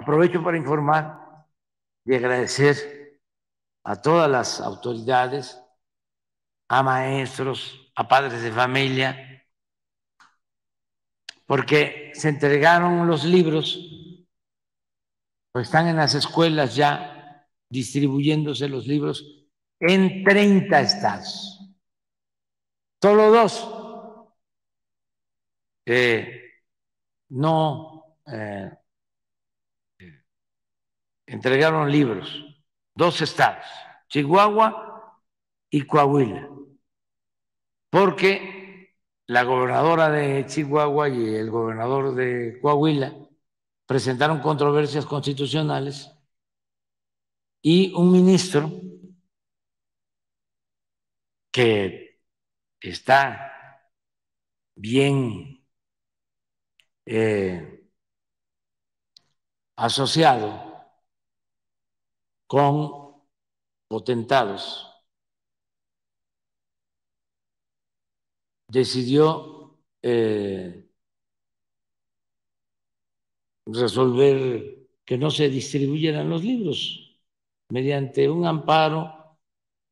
Aprovecho para informar y agradecer a todas las autoridades, a maestros, a padres de familia, porque se entregaron los libros, pues están en las escuelas ya distribuyéndose los libros en 30 estados. Solo dos no entregaron libros, dos estados, Chihuahua y Coahuila, porque la gobernadora de Chihuahua y el gobernador de Coahuila presentaron controversias constitucionales y un ministro que está bien asociado con potentados, decidió resolver que no se distribuyeran los libros mediante un amparo,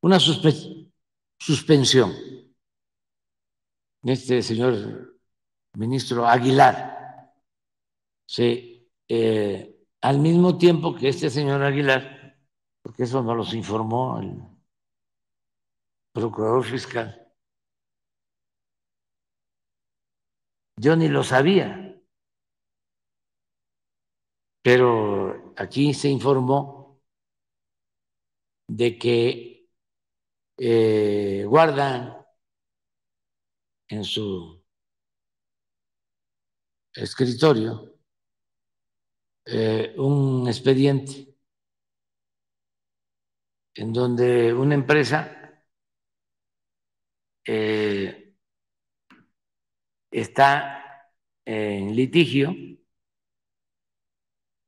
una suspensión. Este señor ministro Aguilar, sí, al mismo tiempo que este señor Aguilar, porque eso nos los informó el procurador fiscal, yo ni lo sabía, pero aquí se informó de que guardan en su escritorio un expediente en donde una empresa está en litigio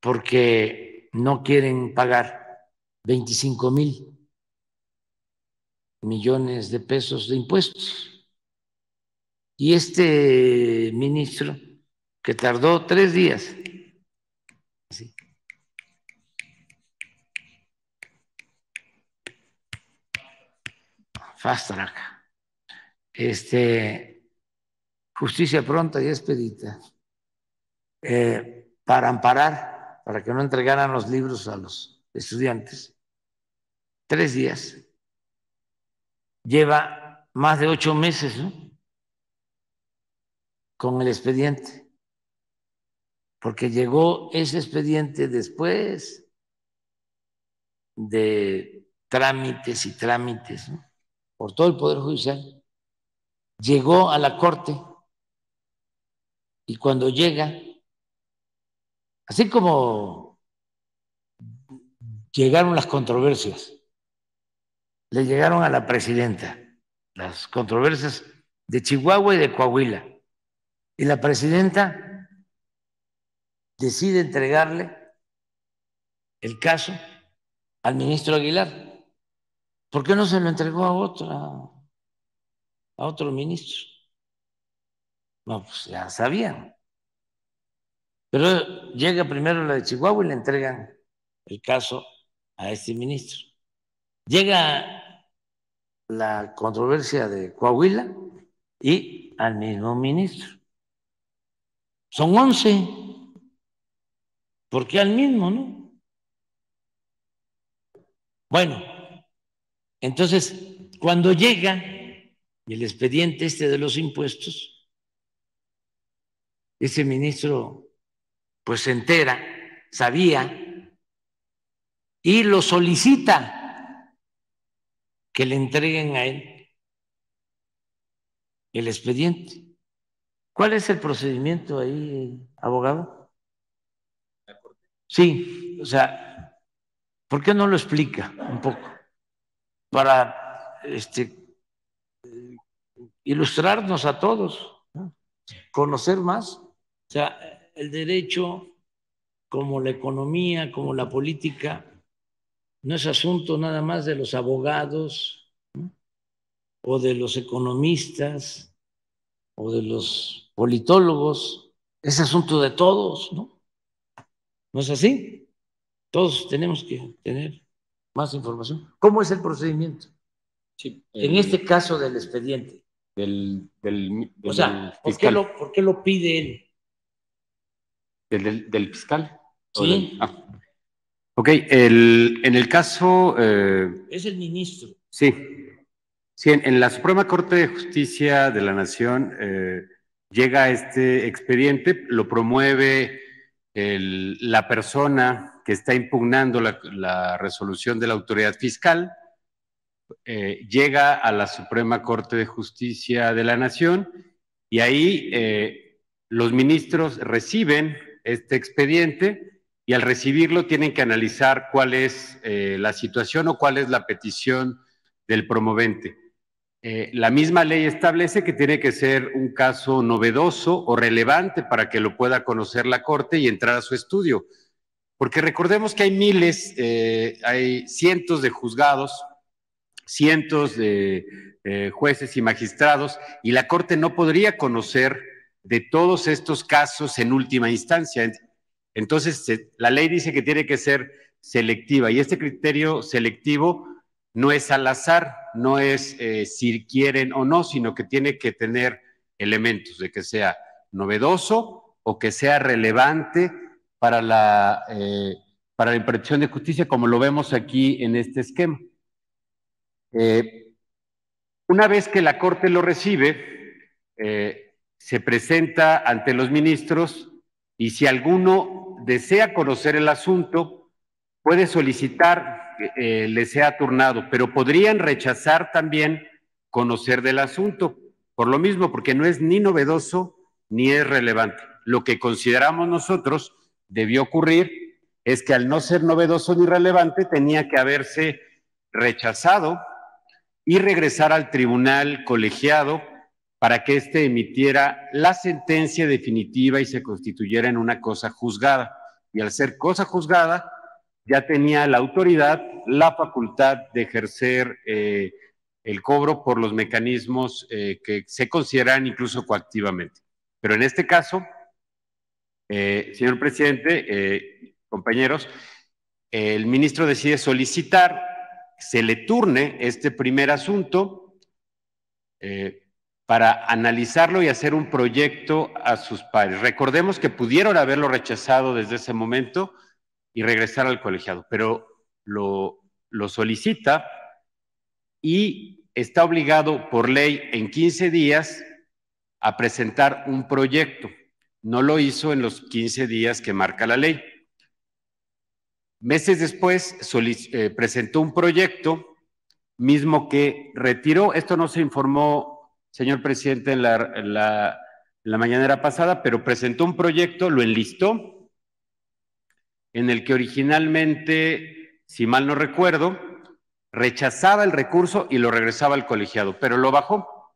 porque no quieren pagar 25,000 millones de pesos de impuestos. Y este ministro, que tardó 3 días, así, fast track, justicia pronta y expedita, para amparar, para que no entregaran los libros a los estudiantes, 3 días. Lleva más de 8 meses, ¿no?, con el expediente, porque llegó ese expediente después de trámites y trámites, ¿no?, por todo el Poder Judicial. Llegó a la Corte y cuando llega, así como llegaron las controversias, le llegaron a la presidenta las controversias de Chihuahua y de Coahuila, y la presidenta decide entregarle el caso al ministro Aguilar. ¿Por qué no se lo entregó a otro ministro? No, pues ya sabían. Pero llega primero la de Chihuahua y le entregan el caso a este ministro. Llega la controversia de Coahuila y al mismo ministro. Son 11. ¿Por qué al mismo, no? Bueno, entonces, cuando llega el expediente de los impuestos, ese ministro pues se entera, sabía, y lo solicita que le entreguen a él el expediente. ¿Cuál es el procedimiento ahí, abogado? Sí, o sea, ¿por qué no lo explica un poco? Para ilustrarnos a todos, ¿no?, conocer más. O sea, el derecho, como la economía, como la política, no es asunto nada más de los abogados, ¿no?, o de los economistas o de los politólogos, es asunto de todos, ¿no? ¿No es así? Todos tenemos que tener más información. ¿Cómo es el procedimiento? Sí, En este caso del expediente. O sea, fiscal. ¿por qué lo pide él? ¿Del fiscal? Sí. Ok, en el caso... es el ministro. Sí, sí, en la Suprema Corte de Justicia de la Nación llega este expediente, lo promueve la persona que está impugnando la resolución de la autoridad fiscal, llega a la Suprema Corte de Justicia de la Nación y ahí los ministros reciben este expediente y al recibirlo tienen que analizar cuál es la situación o cuál es la petición del promovente. La misma ley establece que tiene que ser un caso novedoso o relevante para que lo pueda conocer la Corte y entrar a su estudio. Porque recordemos que hay miles, hay cientos de juzgados, cientos de jueces y magistrados, y la Corte no podría conocer de todos estos casos en última instancia. Entonces, la ley dice que tiene que ser selectiva, y este criterio selectivo no es al azar, no es si quieren o no, sino que tiene que tener elementos de que sea novedoso o que sea relevante para la impartición de justicia, como lo vemos aquí en este esquema. Una vez que la Corte lo recibe, se presenta ante los ministros y si alguno desea conocer el asunto, puede solicitar que le sea turnado, pero podrían rechazar también conocer del asunto, por lo mismo, porque no es ni novedoso ni es relevante. Lo que consideramos nosotros debió ocurrir es que al no ser novedoso ni relevante tenía que haberse rechazado y regresar al tribunal colegiado para que éste emitiera la sentencia definitiva y se constituyera en una cosa juzgada. Y al ser cosa juzgada, ya tenía la autoridad la facultad de ejercer el cobro por los mecanismos que se consideran incluso coactivamente. Pero en este caso, señor presidente, compañeros, el ministro decide solicitar, se le turne este primer asunto para analizarlo y hacer un proyecto a sus pares. Recordemos que pudieron haberlo rechazado desde ese momento y regresar al colegiado, pero lo solicita y está obligado por ley en 15 días a presentar un proyecto. No lo hizo en los 15 días que marca la ley. Meses después presentó un proyecto mismo que retiró. Esto no se informó, señor presidente, en la mañanera pasada, pero presentó un proyecto, lo enlistó, en el que originalmente, si mal no recuerdo, rechazaba el recurso y lo regresaba al colegiado, pero lo bajó.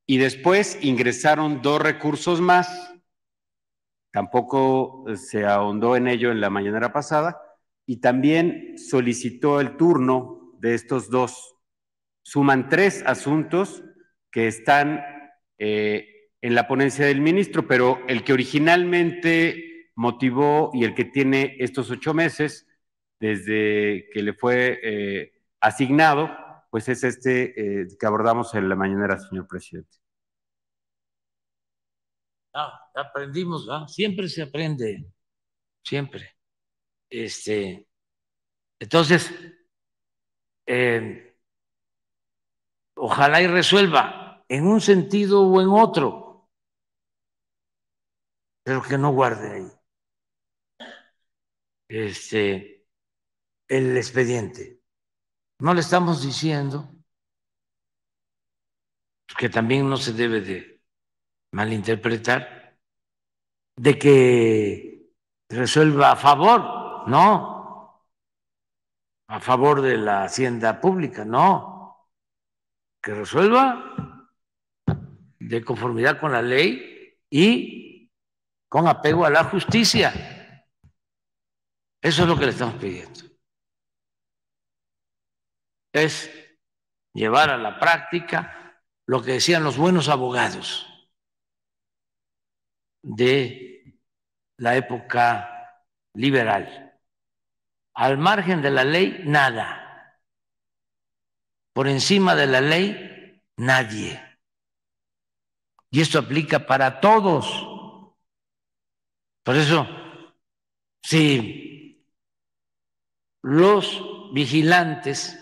Y después ingresaron 2 recursos más, tampoco se ahondó en ello en la mañanera pasada, y también solicitó el turno de estos 2. Suman 3 asuntos que están en la ponencia del ministro, pero el que originalmente motivó y el que tiene estos 8 meses, desde que le fue asignado, pues es este que abordamos en la mañanera, señor presidente. Aprendimos, ¿no? Siempre se aprende, siempre. Entonces, ojalá y resuelva en un sentido o en otro, pero que no guarde ahí el expediente. No le estamos diciendo que también no se debe de malinterpretar de que resuelva a favor, no, a favor de la hacienda pública, no, que resuelva de conformidad con la ley y con apego a la justicia. Eso es lo que le estamos pidiendo. Es llevar a la práctica lo que decían los buenos abogados de la época liberal. Al margen de la ley, nada. Por encima de la ley, nadie. Y esto aplica para todos. Por eso, si los vigilantes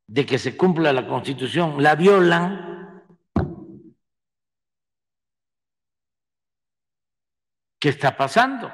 de que se cumpla la Constitución la violan, ¿qué está pasando?